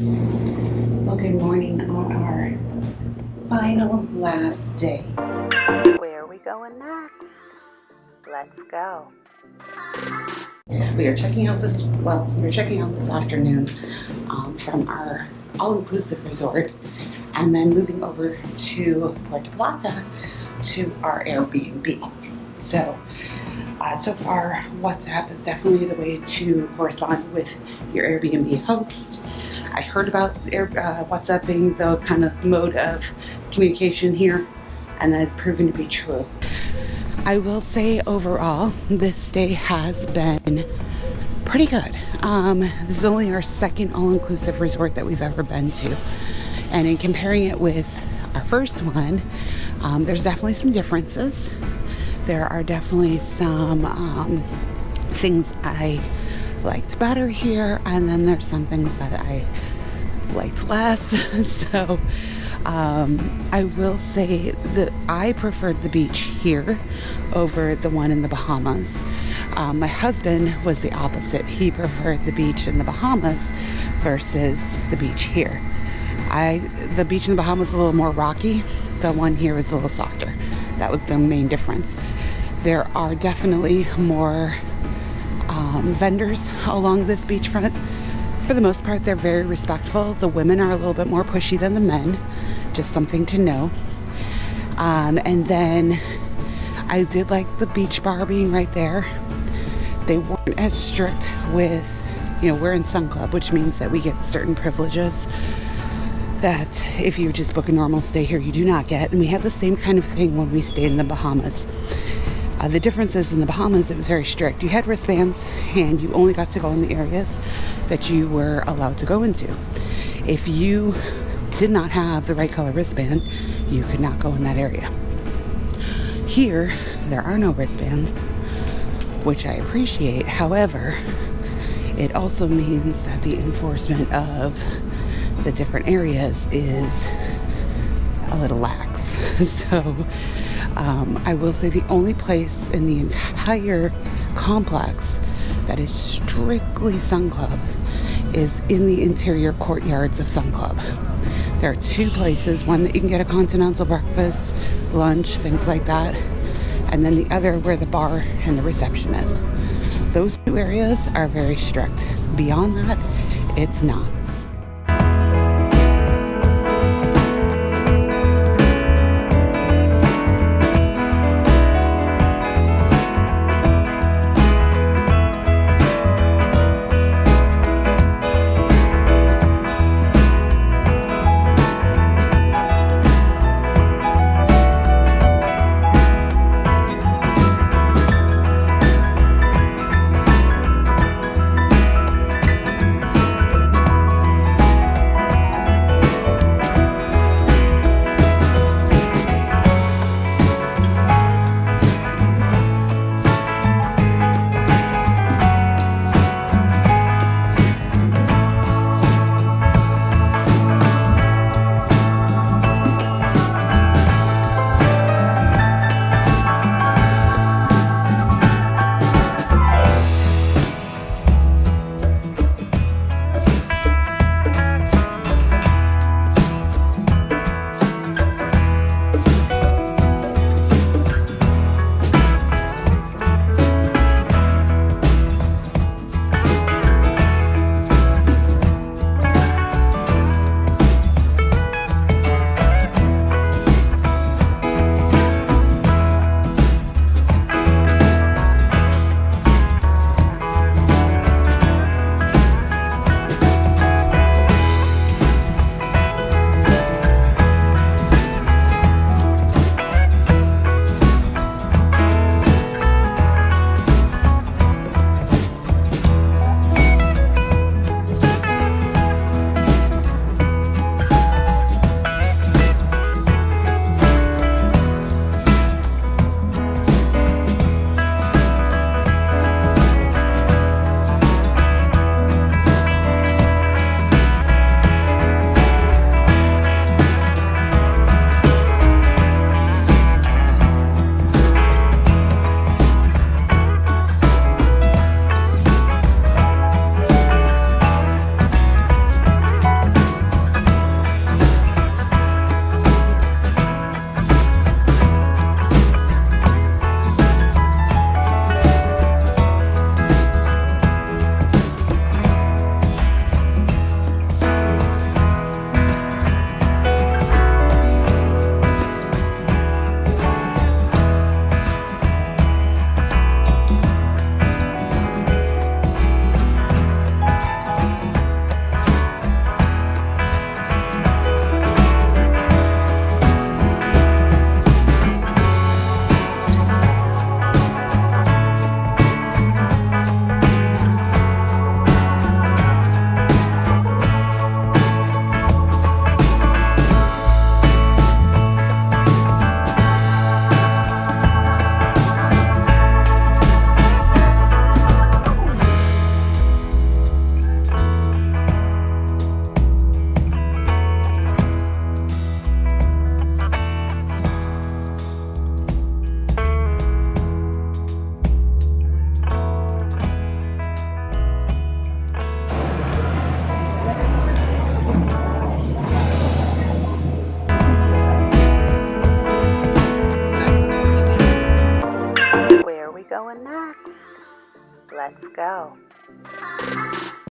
Well, good morning on our final last day. Where are we going next? Let's go. We are checking out this, we were checking out this afternoon from our all-inclusive resort and then moving over to Puerto Plata to our Airbnb. So far, WhatsApp is definitely the way to correspond with your Airbnb host. I heard about WhatsApp being the kind of mode of communication here, and that has proven to be true. I will say overall, this stay has been pretty good. This is only our second all-inclusive resort that we've ever been to. And in comparing it with our first one, there's definitely some differences. There are definitely some things I liked better here, and then there's some things that I liked less. So I will say that I preferred the beach here over the one in the Bahamas. My husband was the opposite. He preferred the beach in the Bahamas versus the beach here. The beach in the Bahamas is a little more rocky. The one here is a little softer. That was the main difference. There are definitely more vendors along this beachfront. For the most part, they're very respectful. The women are a little bit more pushy than the men. Just something to know. And then I did like the beach bar being right there. They weren't as strict with, we're in Sun Club, which means that we get certain privileges that if you just book a normal stay here, you do not get. And we had the same kind of thing when we stayed in the Bahamas. The difference is in the Bahamas, it was very strict. You had wristbands and you only got to go in the areas that you were allowed to go into. If you did not have the right color wristband, you could not go in that area. Here, there are no wristbands, which I appreciate. However, it also means that the enforcement of the different areas is a little lax. So I will say the only place in the entire complex that is strictly Sun Club is in the interior courtyards of Sun Club. There are two places, one that you can get a continental breakfast, lunch, things like that, and then the other where the bar and the reception is. Those two areas are very strict. Beyond that, it's not. going next? Let's go.